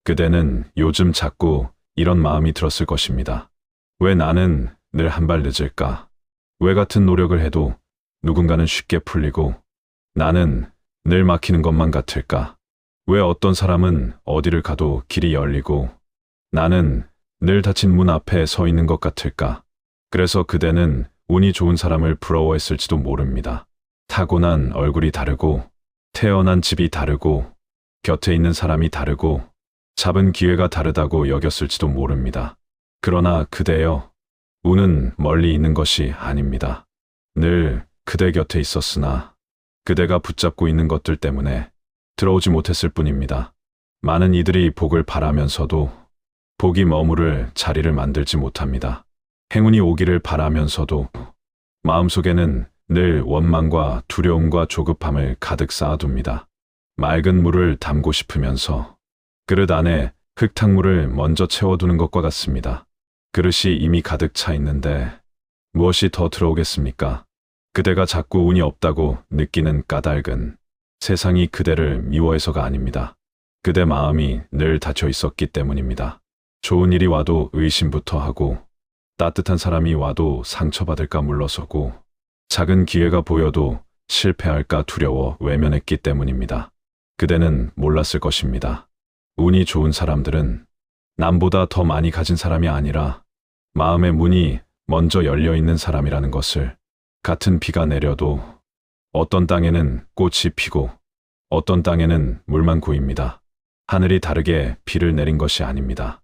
그대는 요즘 자꾸 이런 마음이 들었을 것입니다. 왜 나는 늘 한 발 늦을까? 왜 같은 노력을 해도 누군가는 쉽게 풀리고 나는 늘 막히는 것만 같을까? 왜 어떤 사람은 어디를 가도 길이 열리고 나는 늘 닫힌 문 앞에 서 있는 것 같을까? 그래서 그대는 운이 좋은 사람을 부러워했을지도 모릅니다. 타고난 얼굴이 다르고 태어난 집이 다르고 곁에 있는 사람이 다르고 잡은 기회가 다르다고 여겼을지도 모릅니다. 그러나 그대여, 운은 멀리 있는 것이 아닙니다. 늘 그대 곁에 있었으나 그대가 붙잡고 있는 것들 때문에 들어오지 못했을 뿐입니다. 많은 이들이 복을 바라면서도 복이 머무를 자리를 만들지 못합니다. 행운이 오기를 바라면서도 마음속에는 늘 원망과 두려움과 조급함을 가득 쌓아둡니다. 맑은 물을 담고 싶으면서 그릇 안에 흙탕물을 먼저 채워두는 것과 같습니다. 그릇이 이미 가득 차 있는데 무엇이 더 들어오겠습니까? 그대가 자꾸 운이 없다고 느끼는 까닭은 세상이 그대를 미워해서가 아닙니다. 그대 마음이 늘 닫혀 있었기 때문입니다. 좋은 일이 와도 의심부터 하고 따뜻한 사람이 와도 상처받을까 물러서고 작은 기회가 보여도 실패할까 두려워 외면했기 때문입니다. 그대는 몰랐을 것입니다. 운이 좋은 사람들은 남보다 더 많이 가진 사람이 아니라 마음의 문이 먼저 열려 있는 사람이라는 것을. 같은 비가 내려도 어떤 땅에는 꽃이 피고 어떤 땅에는 물만 고입니다. 하늘이 다르게 비를 내린 것이 아닙니다.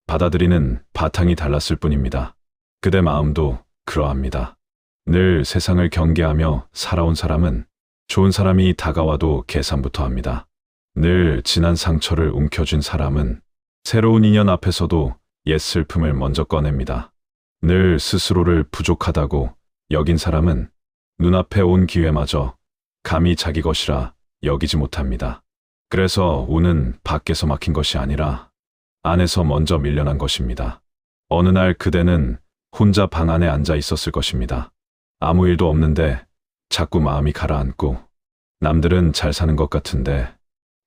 받아들이는 바탕이 달랐을 뿐입니다. 그대 마음도 그러합니다. 늘 세상을 경계하며 살아온 사람은 좋은 사람이 다가와도 계산부터 합니다. 늘 지난 상처를 움켜쥔 사람은 새로운 인연 앞에서도 옛 슬픔을 먼저 꺼냅니다. 늘 스스로를 부족하다고 여긴 사람은 눈앞에 온 기회마저 감히 자기 것이라 여기지 못합니다. 그래서 운은 밖에서 막힌 것이 아니라 안에서 먼저 밀려난 것입니다. 어느 날 그대는 혼자 방 안에 앉아 있었을 것입니다. 아무 일도 없는데 자꾸 마음이 가라앉고 남들은 잘 사는 것 같은데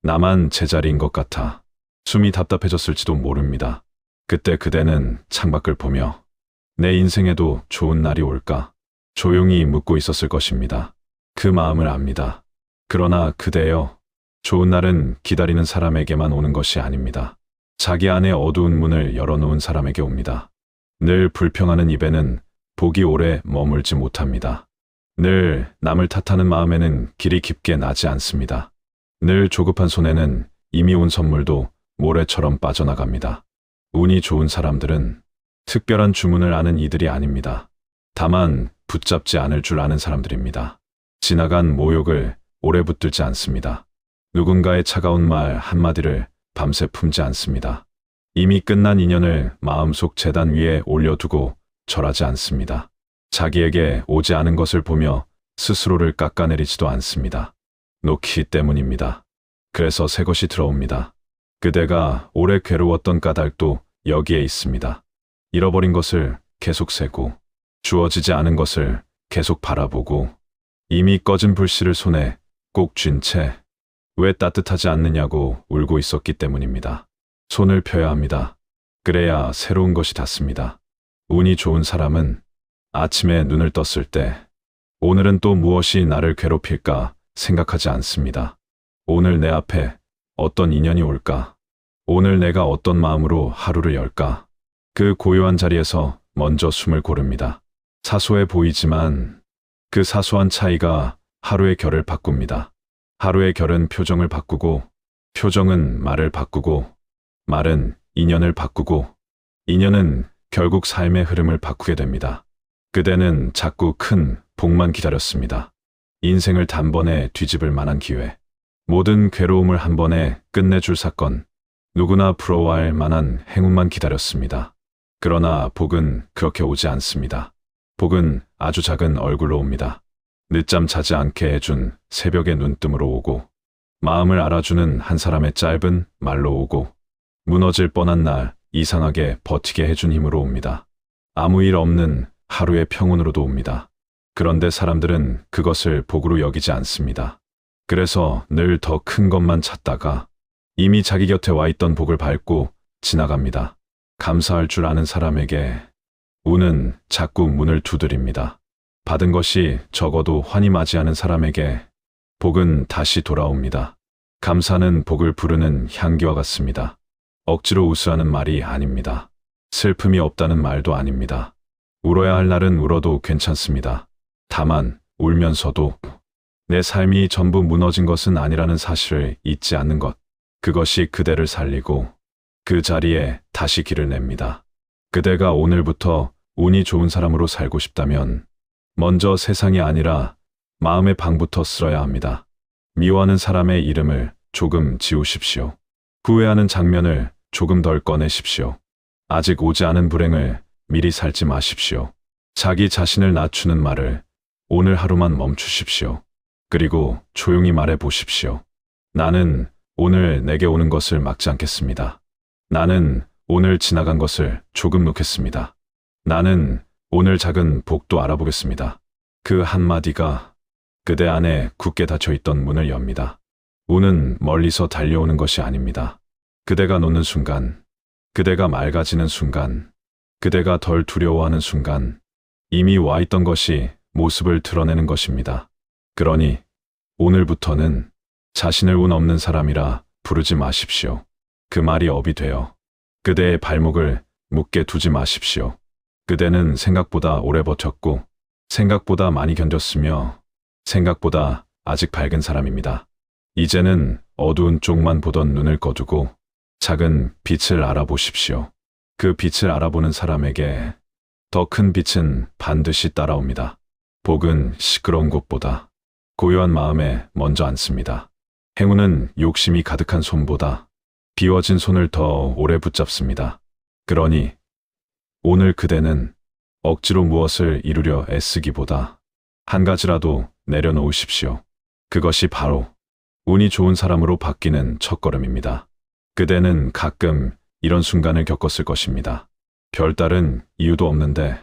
나만 제자리인 것 같아 숨이 답답해졌을지도 모릅니다. 그때 그대는 창밖을 보며 내 인생에도 좋은 날이 올까 조용히 묻고 있었을 것입니다. 그 마음을 압니다. 그러나 그대여, 좋은 날은 기다리는 사람에게만 오는 것이 아닙니다. 자기 안에 어두운 문을 열어놓은 사람에게 옵니다. 늘 불평하는 입에는 복이 오래 머물지 못합니다. 늘 남을 탓하는 마음에는 길이 깊게 나지 않습니다. 늘 조급한 손에는 이미 온 선물도 모래처럼 빠져나갑니다. 운이 좋은 사람들은 특별한 주문을 아는 이들이 아닙니다. 다만 붙잡지 않을 줄 아는 사람들입니다. 지나간 모욕을 오래 붙들지 않습니다. 누군가의 차가운 말 한마디를 밤새 품지 않습니다. 이미 끝난 인연을 마음속 재단 위에 올려두고 절하지 않습니다. 자기에게 오지 않은 것을 보며 스스로를 깎아내리지도 않습니다. 놓기 때문입니다. 그래서 새 것이 들어옵니다. 그대가 오래 괴로웠던 까닭도 여기에 있습니다. 잃어버린 것을 계속 세고 주어지지 않은 것을 계속 바라보고 이미 꺼진 불씨를 손에 꼭 쥔 채 왜 따뜻하지 않느냐고 울고 있었기 때문입니다. 손을 펴야 합니다. 그래야 새로운 것이 닿습니다. 운이 좋은 사람은 아침에 눈을 떴을 때 오늘은 또 무엇이 나를 괴롭힐까 생각하지 않습니다. 오늘 내 앞에 어떤 인연이 올까? 오늘 내가 어떤 마음으로 하루를 열까? 그 고요한 자리에서 먼저 숨을 고릅니다. 사소해 보이지만 그 사소한 차이가 하루의 결을 바꿉니다. 하루의 결은 표정을 바꾸고 표정은 말을 바꾸고 말은 인연을 바꾸고 인연은 결국 삶의 흐름을 바꾸게 됩니다. 그대는 자꾸 큰 복만 기다렸습니다. 인생을 단번에 뒤집을 만한 기회. 모든 괴로움을 한 번에 끝내줄 사건. 누구나 부러워할 만한 행운만 기다렸습니다. 그러나 복은 그렇게 오지 않습니다. 복은 아주 작은 얼굴로 옵니다. 늦잠 자지 않게 해준 새벽의 눈뜸으로 오고 마음을 알아주는 한 사람의 짧은 말로 오고 무너질 뻔한 날 이상하게 버티게 해준 힘으로 옵니다. 아무 일 없는 하루의 평온으로도 옵니다. 그런데 사람들은 그것을 복으로 여기지 않습니다. 그래서 늘 더 큰 것만 찾다가 이미 자기 곁에 와 있던 복을 밟고 지나갑니다. 감사할 줄 아는 사람에게 운은 자꾸 문을 두드립니다. 받은 것이 적어도 환히 맞이하는 사람에게 복은 다시 돌아옵니다. 감사는 복을 부르는 향기와 같습니다. 억지로 우스하는 말이 아닙니다. 슬픔이 없다는 말도 아닙니다. 울어야 할 날은 울어도 괜찮습니다. 다만 울면서도 내 삶이 전부 무너진 것은 아니라는 사실을 잊지 않는 것. 그것이 그대를 살리고 그 자리에 다시 길을 냅니다. 그대가 오늘부터 운이 좋은 사람으로 살고 싶다면 먼저 세상이 아니라 마음의 방부터 쓸어야 합니다. 미워하는 사람의 이름을 조금 지우십시오. 후회하는 장면을 조금 덜 꺼내십시오. 아직 오지 않은 불행을 미리 살지 마십시오. 자기 자신을 낮추는 말을 오늘 하루만 멈추십시오. 그리고 조용히 말해 보십시오. 나는 오늘 내게 오는 것을 막지 않겠습니다. 나는 오늘 지나간 것을 조금 놓겠습니다. 나는 오늘 작은 복도 알아보겠습니다. 그 한마디가 그대 안에 굳게 닫혀있던 문을 엽니다. 운은 멀리서 달려오는 것이 아닙니다. 그대가 놓는 순간, 그대가 맑아지는 순간, 그대가 덜 두려워하는 순간, 이미 와 있던 것이 모습을 드러내는 것입니다. 그러니 오늘부터는 자신을 운 없는 사람이라 부르지 마십시오. 그 말이 업이 되어 그대의 발목을 묶게 두지 마십시오. 그대는 생각보다 오래 버텼고 생각보다 많이 견뎠으며 생각보다 아직 밝은 사람입니다. 이제는 어두운 쪽만 보던 눈을 꺼두고 작은 빛을 알아보십시오. 그 빛을 알아보는 사람에게 더 큰 빛은 반드시 따라옵니다. 복은 시끄러운 곳보다 고요한 마음에 먼저 앉습니다. 행운은 욕심이 가득한 손보다 비워진 손을 더 오래 붙잡습니다. 그러니 오늘 그대는 억지로 무엇을 이루려 애쓰기보다 한 가지라도 내려놓으십시오. 그것이 바로 운이 좋은 사람으로 바뀌는 첫걸음입니다. 그대는 가끔 이런 순간을 겪었을 것입니다. 별다른 이유도 없는데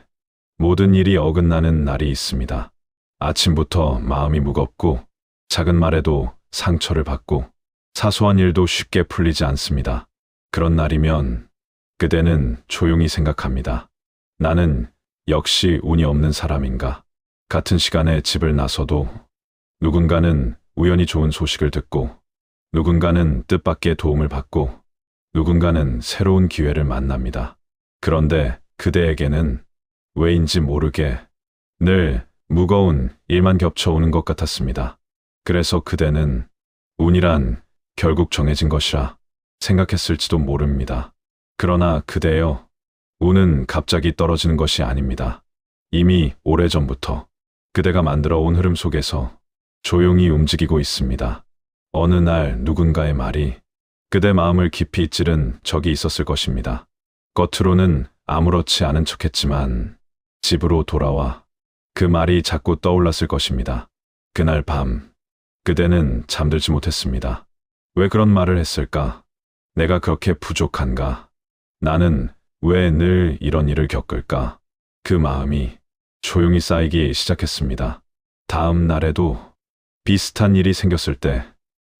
모든 일이 어긋나는 날이 있습니다. 아침부터 마음이 무겁고 작은 말에도 상처를 받고 사소한 일도 쉽게 풀리지 않습니다. 그런 날이면 그대는 조용히 생각합니다. 나는 역시 운이 없는 사람인가? 같은 시간에 집을 나서도 누군가는 우연히 좋은 소식을 듣고 누군가는 뜻밖의 도움을 받고 누군가는 새로운 기회를 만납니다. 그런데 그대에게는 왜인지 모르게 늘 무거운 일만 겹쳐오는 것 같았습니다. 그래서 그대는 운이란 결국 정해진 것이라 생각했을지도 모릅니다. 그러나 그대여, 운은 갑자기 떨어지는 것이 아닙니다. 이미 오래전부터 그대가 만들어 온 흐름 속에서 조용히 움직이고 있습니다. 어느 날 누군가의 말이 그대 마음을 깊이 찌른 적이 있었을 것입니다. 겉으로는 아무렇지 않은 척했지만 집으로 돌아와 그 말이 자꾸 떠올랐을 것입니다. 그날 밤 그대는 잠들지 못했습니다. 왜 그런 말을 했을까? 내가 그렇게 부족한가? 나는 왜 늘 이런 일을 겪을까? 그 마음이 조용히 쌓이기 시작했습니다. 다음 날에도 비슷한 일이 생겼을 때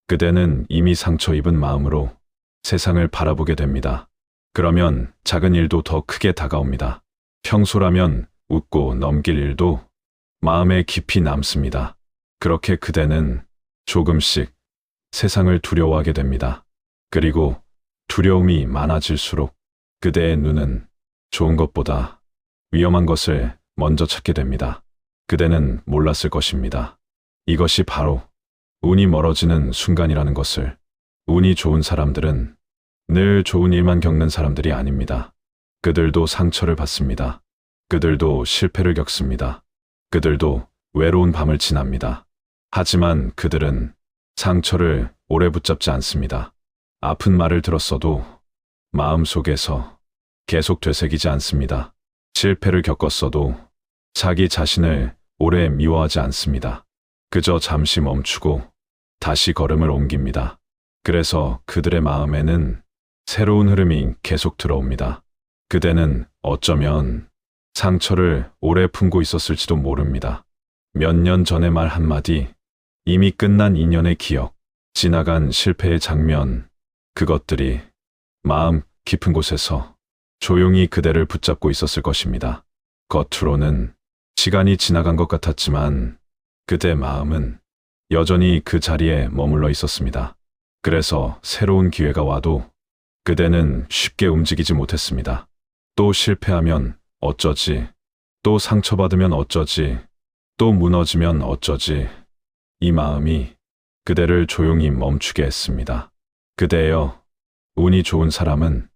그대는 이미 상처 입은 마음으로 세상을 바라보게 됩니다. 그러면 작은 일도 더 크게 다가옵니다. 평소라면 웃고 넘길 일도 마음에 깊이 남습니다. 그렇게 그대는 조금씩 세상을 두려워하게 됩니다. 그리고 두려움이 많아질수록 그대의 눈은 좋은 것보다 위험한 것을 먼저 찾게 됩니다. 그대는 몰랐을 것입니다. 이것이 바로 운이 멀어지는 순간이라는 것을. 운이 좋은 사람들은 늘 좋은 일만 겪는 사람들이 아닙니다. 그들도 상처를 받습니다. 그들도 실패를 겪습니다. 그들도 외로운 밤을 지납니다. 하지만 그들은 상처를 오래 붙잡지 않습니다. 아픈 말을 들었어도 마음속에서 계속 되새기지 않습니다. 실패를 겪었어도 자기 자신을 오래 미워하지 않습니다. 그저 잠시 멈추고 다시 걸음을 옮깁니다. 그래서 그들의 마음에는 새로운 흐름이 계속 들어옵니다. 그대는 어쩌면 상처를 오래 품고 있었을지도 모릅니다. 몇 년 전의 말 한마디, 이미 끝난 인연의 기억, 지나간 실패의 장면, 그것들이 마음 깊은 곳에서 조용히 그대를 붙잡고 있었을 것입니다. 겉으로는 시간이 지나간 것 같았지만 그대 마음은 여전히 그 자리에 머물러 있었습니다. 그래서 새로운 기회가 와도 그대는 쉽게 움직이지 못했습니다. 또 실패하면 어쩌지? 또 상처받으면 어쩌지? 또 무너지면 어쩌지? 이 마음이 그대를 조용히 멈추게 했습니다. 그대여, 운이 좋은 사람은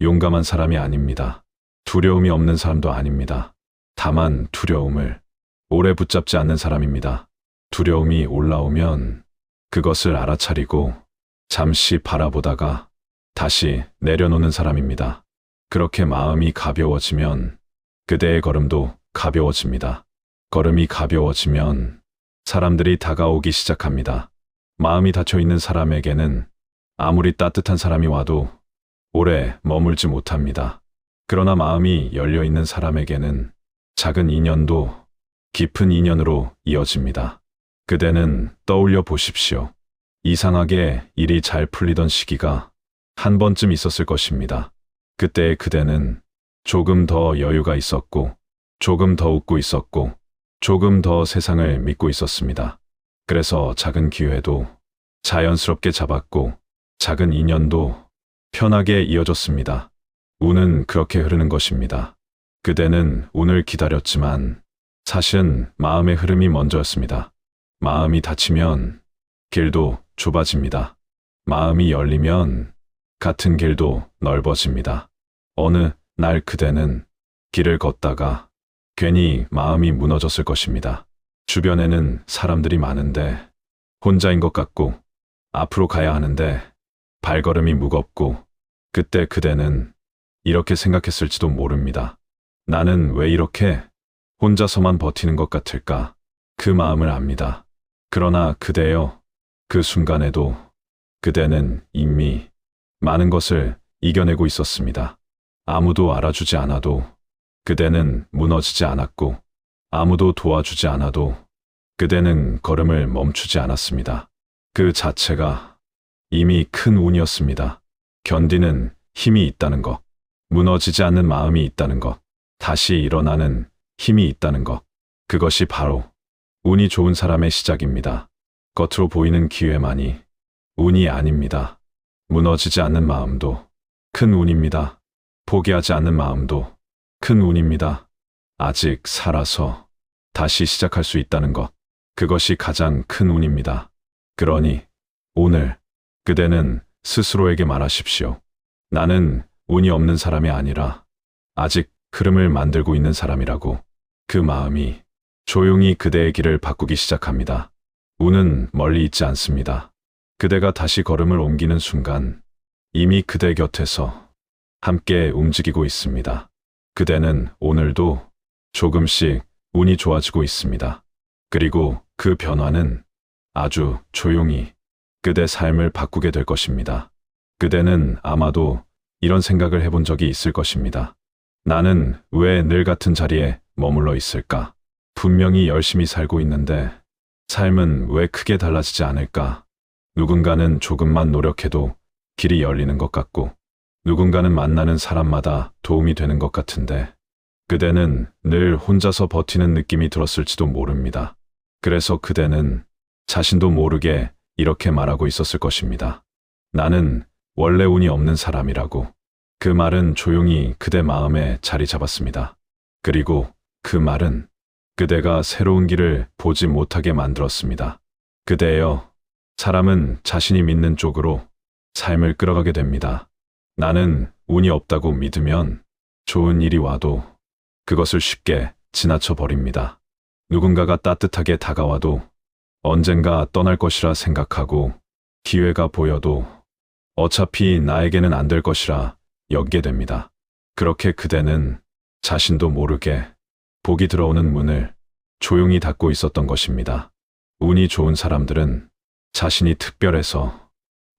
용감한 사람이 아닙니다. 두려움이 없는 사람도 아닙니다. 다만 두려움을 오래 붙잡지 않는 사람입니다. 두려움이 올라오면 그것을 알아차리고 잠시 바라보다가 다시 내려놓는 사람입니다. 그렇게 마음이 가벼워지면 그대의 걸음도 가벼워집니다. 걸음이 가벼워지면 사람들이 다가오기 시작합니다. 마음이 닫혀있는 사람에게는 아무리 따뜻한 사람이 와도 오래 머물지 못합니다. 그러나 마음이 열려있는 사람에게는 작은 인연도 깊은 인연으로 이어집니다. 그대는 떠올려 보십시오. 이상하게 일이 잘 풀리던 시기가 한 번쯤 있었을 것입니다. 그때 그대는 조금 더 여유가 있었고, 조금 더 웃고 있었고, 조금 더 세상을 믿고 있었습니다. 그래서 작은 기회도 자연스럽게 잡았고, 작은 인연도 편하게 이어졌습니다. 운은 그렇게 흐르는 것입니다. 그대는 운을 기다렸지만 사실은 마음의 흐름이 먼저였습니다. 마음이 닫히면 길도 좁아집니다. 마음이 열리면 같은 길도 넓어집니다. 어느 날 그대는 길을 걷다가 괜히 마음이 무너졌을 것입니다. 주변에는 사람들이 많은데 혼자인 것 같고 앞으로 가야 하는데 발걸음이 무겁고 그때 그대는 이렇게 생각했을지도 모릅니다. 나는 왜 이렇게 혼자서만 버티는 것 같을까? 그 마음을 압니다. 그러나 그대여, 그 순간에도 그대는 이미 많은 것을 이겨내고 있었습니다. 아무도 알아주지 않아도 그대는 무너지지 않았고 아무도 도와주지 않아도 그대는 걸음을 멈추지 않았습니다. 그 자체가 이미 큰 운이었습니다. 견디는 힘이 있다는 것, 무너지지 않는 마음이 있다는 것, 다시 일어나는 힘이 있다는 것, 그것이 바로 운이 좋은 사람의 시작입니다. 겉으로 보이는 기회만이 운이 아닙니다. 무너지지 않는 마음도 큰 운입니다. 포기하지 않는 마음도 큰 운입니다. 아직 살아서 다시 시작할 수 있다는 것, 그것이 가장 큰 운입니다. 그러니 오늘 그대는 스스로에게 말하십시오. 나는 운이 없는 사람이 아니라 아직 흐름을 만들고 있는 사람이라고. 그 마음이 조용히 그대의 길을 바꾸기 시작합니다. 운은 멀리 있지 않습니다. 그대가 다시 걸음을 옮기는 순간 이미 그대 곁에서 함께 움직이고 있습니다. 그대는 오늘도 조금씩 운이 좋아지고 있습니다. 그리고 그 변화는 아주 조용히 그대 삶을 바꾸게 될 것입니다. 그대는 아마도 이런 생각을 해본 적이 있을 것입니다. 나는 왜 늘 같은 자리에 머물러 있을까? 분명히 열심히 살고 있는데 삶은 왜 크게 달라지지 않을까? 누군가는 조금만 노력해도 길이 열리는 것 같고 누군가는 만나는 사람마다 도움이 되는 것 같은데 그대는 늘 혼자서 버티는 느낌이 들었을지도 모릅니다. 그래서 그대는 자신도 모르게 이렇게 말하고 있었을 것입니다. 나는 원래 운이 없는 사람이라고. 그 말은 조용히 그대 마음에 자리 잡았습니다. 그리고 그 말은 그대가 새로운 길을 보지 못하게 만들었습니다. 그대여, 사람은 자신이 믿는 쪽으로 삶을 끌어가게 됩니다. 나는 운이 없다고 믿으면 좋은 일이 와도 그것을 쉽게 지나쳐 버립니다. 누군가가 따뜻하게 다가와도 언젠가 떠날 것이라 생각하고 기회가 보여도 어차피 나에게는 안 될 것이라 여기게 됩니다. 그렇게 그대는 자신도 모르게 복이 들어오는 문을 조용히 닫고 있었던 것입니다. 운이 좋은 사람들은 자신이 특별해서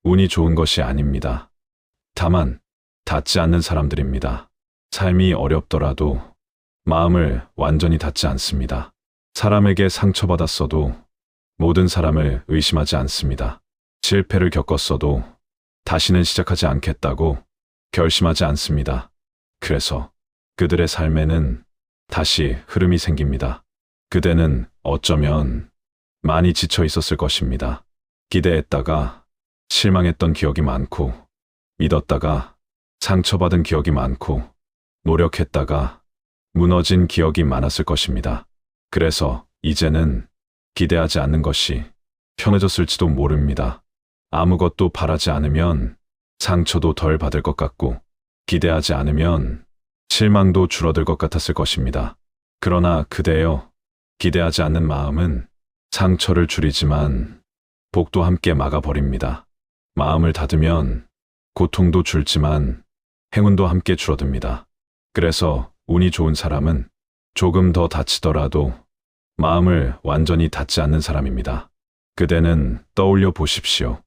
운이 좋은 것이 아닙니다. 다만 닫지 않는 사람들입니다. 삶이 어렵더라도 마음을 완전히 닫지 않습니다. 사람에게 상처받았어도 모든 사람을 의심하지 않습니다. 실패를 겪었어도 다시는 시작하지 않겠다고 결심하지 않습니다. 그래서 그들의 삶에는 다시 흐름이 생깁니다. 그대는 어쩌면 많이 지쳐 있었을 것입니다. 기대했다가 실망했던 기억이 많고, 믿었다가 상처받은 기억이 많고, 노력했다가 무너진 기억이 많았을 것입니다. 그래서 이제는 기대하지 않는 것이 편해졌을지도 모릅니다. 아무것도 바라지 않으면 상처도 덜 받을 것 같고, 기대하지 않으면 실망도 줄어들 것 같았을 것입니다. 그러나 그대여, 기대하지 않는 마음은 상처를 줄이지만 복도 함께 막아버립니다. 마음을 닫으면 고통도 줄지만 행운도 함께 줄어듭니다. 그래서 운이 좋은 사람은 조금 더 다치더라도 마음을 완전히 닫지 않는 사람입니다. 그대는 떠올려 보십시오.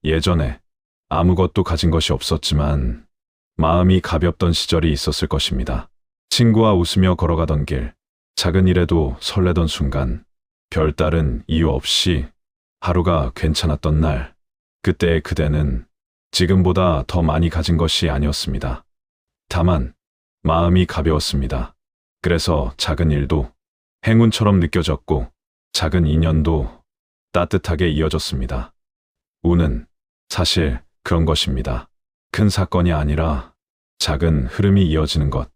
예전에 아무것도 가진 것이 없었지만 마음이 가볍던 시절이 있었을 것입니다. 친구와 웃으며 걸어가던 길, 작은 일에도 설레던 순간, 별다른 이유 없이 하루가 괜찮았던 날, 그때의 그대는 지금보다 더 많이 가진 것이 아니었습니다. 다만 마음이 가벼웠습니다. 그래서 작은 일도 행운처럼 느껴졌고, 작은 인연도 따뜻하게 이어졌습니다. 운은 사실 그런 것입니다. 큰 사건이 아니라 작은 흐름이 이어지는 것.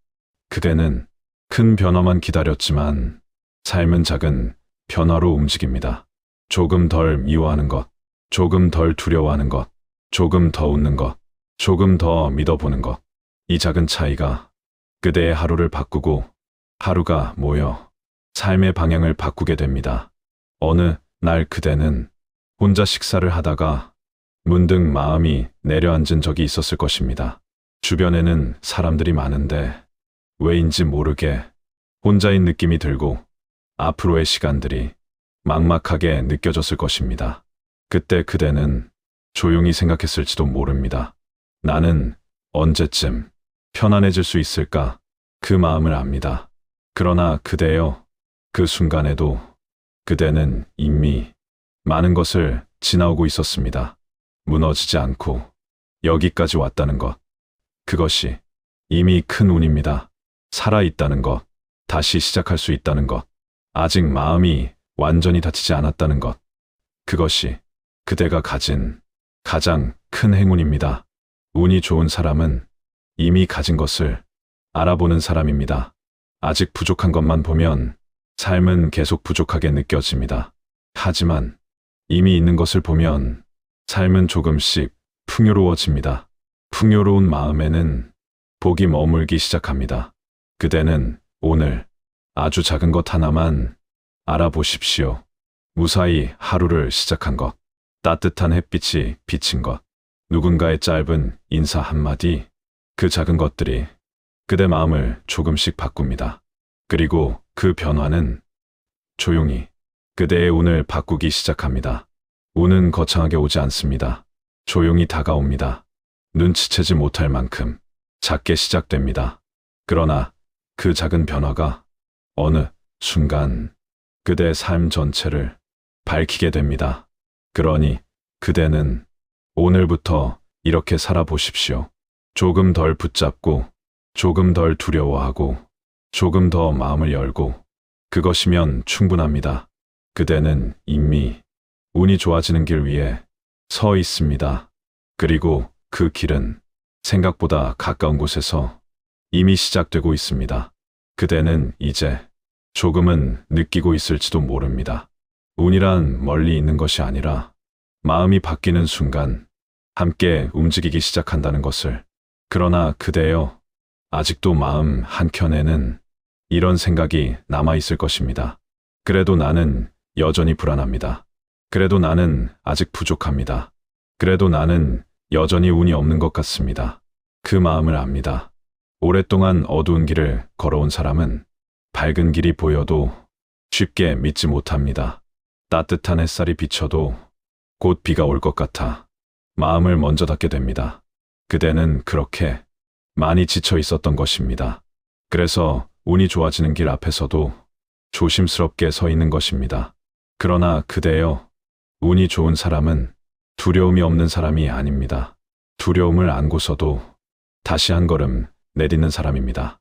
그대는 큰 변화만 기다렸지만 삶은 작은 변화로 움직입니다. 조금 덜 미워하는 것, 조금 덜 두려워하는 것, 조금 더 웃는 것, 조금 더 믿어보는 것. 이 작은 차이가 그대의 하루를 바꾸고 하루가 모여 삶의 방향을 바꾸게 됩니다. 어느 날 그대는 혼자 식사를 하다가 문득 마음이 내려앉은 적이 있었을 것입니다. 주변에는 사람들이 많은데 왜인지 모르게 혼자인 느낌이 들고 앞으로의 시간들이 막막하게 느껴졌을 것입니다. 그때 그대는 조용히 생각했을지도 모릅니다. 나는 언제쯤 편안해질 수 있을까? 그 마음을 압니다. 그러나 그대여, 그 순간에도 그대는 이미 많은 것을 지나오고 있었습니다. 무너지지 않고 여기까지 왔다는 것. 그것이 이미 큰 운입니다. 살아있다는 것, 다시 시작할 수 있다는 것, 아직 마음이 완전히 다치지 않았다는 것. 그것이 그대가 가진 가장 큰 행운입니다. 운이 좋은 사람은 이미 가진 것을 알아보는 사람입니다. 아직 부족한 것만 보면 삶은 계속 부족하게 느껴집니다. 하지만 이미 있는 것을 보면 삶은 조금씩 풍요로워집니다. 풍요로운 마음에는 복이 머물기 시작합니다. 그대는 오늘 아주 작은 것 하나만 알아보십시오. 무사히 하루를 시작한 것, 따뜻한 햇빛이 비친 것, 누군가의 짧은 인사 한마디, 그 작은 것들이 그대 마음을 조금씩 바꿉니다. 그리고 그 변화는 조용히 그대의 운을 바꾸기 시작합니다. 운은 거창하게 오지 않습니다. 조용히 다가옵니다. 눈치채지 못할 만큼 작게 시작됩니다. 그러나 그 작은 변화가 어느 순간 그대의 삶 전체를 밝히게 됩니다. 그러니 그대는 오늘부터 이렇게 살아보십시오. 조금 덜 붙잡고, 조금 덜 두려워하고, 조금 더 마음을 열고, 그것이면 충분합니다. 그대는 이미 운이 좋아지는 길 위에 서 있습니다. 그리고 그 길은 생각보다 가까운 곳에서 이미 시작되고 있습니다. 그대는 이제 조금은 느끼고 있을지도 모릅니다. 운이란 멀리 있는 것이 아니라 마음이 바뀌는 순간 함께 움직이기 시작한다는 것을. 그러나 그대여, 아직도 마음 한켠에는 이런 생각이 남아있을 것입니다. 그래도 나는 여전히 불안합니다. 그래도 나는 아직 부족합니다. 그래도 나는 여전히 운이 없는 것 같습니다. 그 마음을 압니다. 오랫동안 어두운 길을 걸어온 사람은 밝은 길이 보여도 쉽게 믿지 못합니다. 따뜻한 햇살이 비쳐도 곧 비가 올 것 같아 마음을 먼저 닫게 됩니다. 그대는 그렇게 많이 지쳐 있었던 것입니다. 그래서 운이 좋아지는 길 앞에서도 조심스럽게 서 있는 것입니다. 그러나 그대여, 운이 좋은 사람은 두려움이 없는 사람이 아닙니다. 두려움을 안고서도 다시 한 걸음 내딛는 사람입니다.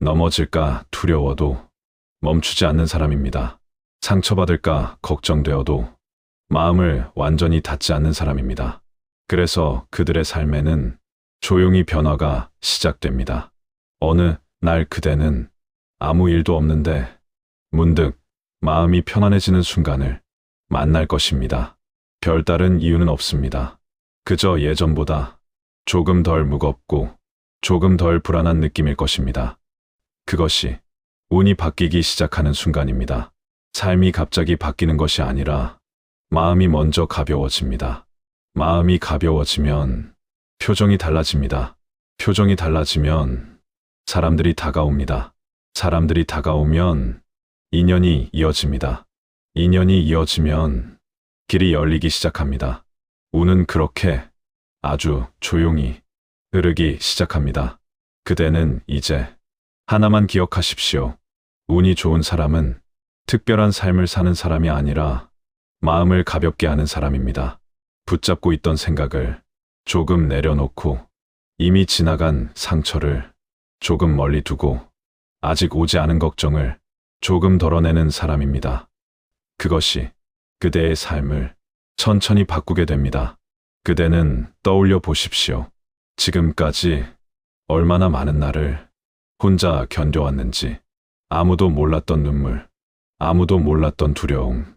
넘어질까 두려워도 멈추지 않는 사람입니다. 상처받을까 걱정되어도 마음을 완전히 닫지 않는 사람입니다. 그래서 그들의 삶에는 조용히 변화가 시작됩니다. 어느 날 그대는 아무 일도 없는데 문득 마음이 편안해지는 순간을 만날 것입니다. 별다른 이유는 없습니다. 그저 예전보다 조금 덜 무겁고 조금 덜 불안한 느낌일 것입니다. 그것이 운이 바뀌기 시작하는 순간입니다. 삶이 갑자기 바뀌는 것이 아니라 마음이 먼저 가벼워집니다. 마음이 가벼워지면 표정이 달라집니다. 표정이 달라지면 사람들이 다가옵니다. 사람들이 다가오면 인연이 이어집니다. 인연이 이어지면 길이 열리기 시작합니다. 운은 그렇게 아주 조용히 흐르기 시작합니다. 그대는 이제 하나만 기억하십시오. 운이 좋은 사람은 특별한 삶을 사는 사람이 아니라 마음을 가볍게 하는 사람입니다. 붙잡고 있던 생각을 조금 내려놓고 이미 지나간 상처를 조금 멀리 두고 아직 오지 않은 걱정을 조금 덜어내는 사람입니다. 그것이 그대의 삶을 천천히 바꾸게 됩니다. 그대는 떠올려 보십시오. 지금까지 얼마나 많은 날을 혼자 견뎌왔는지, 아무도 몰랐던 눈물, 아무도 몰랐던 두려움,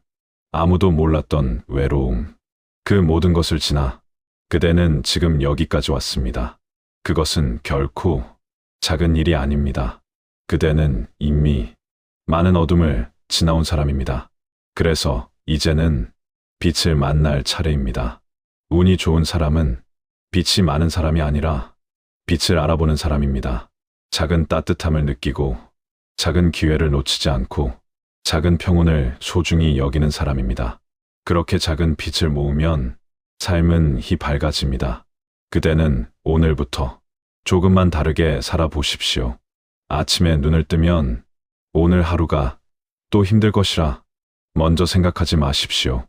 아무도 몰랐던 외로움, 그 모든 것을 지나 그대는 지금 여기까지 왔습니다. 그것은 결코 작은 일이 아닙니다. 그대는 이미 많은 어둠을 지나온 사람입니다. 그래서 이제는 빛을 만날 차례입니다. 운이 좋은 사람은 빛이 많은 사람이 아니라 빛을 알아보는 사람입니다. 작은 따뜻함을 느끼고 작은 기회를 놓치지 않고 작은 평온을 소중히 여기는 사람입니다. 그렇게 작은 빛을 모으면 삶은 밝아집니다. 그대는 오늘부터 조금만 다르게 살아보십시오. 아침에 눈을 뜨면 오늘 하루가 또 힘들 것이라 먼저 생각하지 마십시오.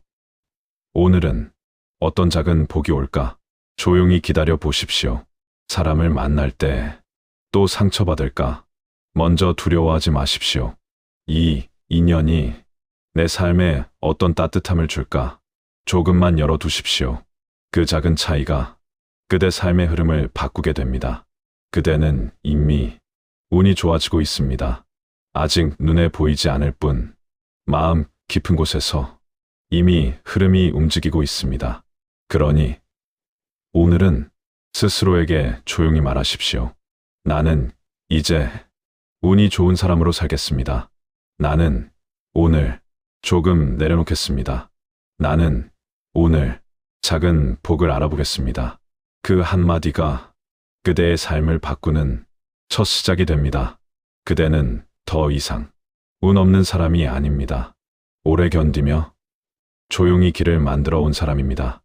오늘은 어떤 작은 복이 올까? 조용히 기다려 보십시오. 사람을 만날 때 또 상처받을까? 먼저 두려워하지 마십시오. 이 인연이 내 삶에 어떤 따뜻함을 줄까? 조금만 열어두십시오. 그 작은 차이가 그대 삶의 흐름을 바꾸게 됩니다. 그대는 이미 운이 좋아지고 있습니다. 아직 눈에 보이지 않을 뿐 마음 깊은 곳에서 이미 흐름이 움직이고 있습니다. 그러니 오늘은 스스로에게 조용히 말하십시오. 나는 이제 운이 좋은 사람으로 살겠습니다. 나는 오늘 조금 내려놓겠습니다. 나는 오늘 작은 복을 알아보겠습니다. 그 한마디가 그대의 삶을 바꾸는 첫 시작이 됩니다. 그대는 더 이상 운 없는 사람이 아닙니다. 오래 견디며 조용히 길을 만들어 온 사람입니다.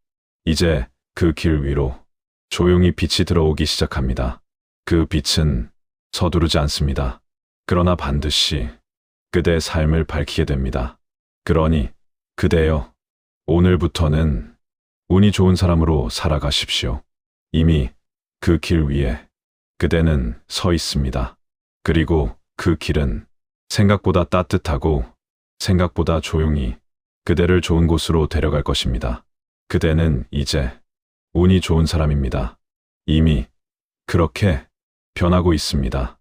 이제 그 길 위로 조용히 빛이 들어오기 시작합니다. 그 빛은 서두르지 않습니다. 그러나 반드시 그대의 삶을 밝히게 됩니다. 그러니 그대여, 오늘부터는 운이 좋은 사람으로 살아가십시오. 이미 그 길 위에 그대는 서 있습니다. 그리고 그 길은 생각보다 따뜻하고 생각보다 조용히 그대를 좋은 곳으로 데려갈 것입니다. 그대는 이제 운이 좋은 사람입니다. 이미 그렇게 변하고 있습니다.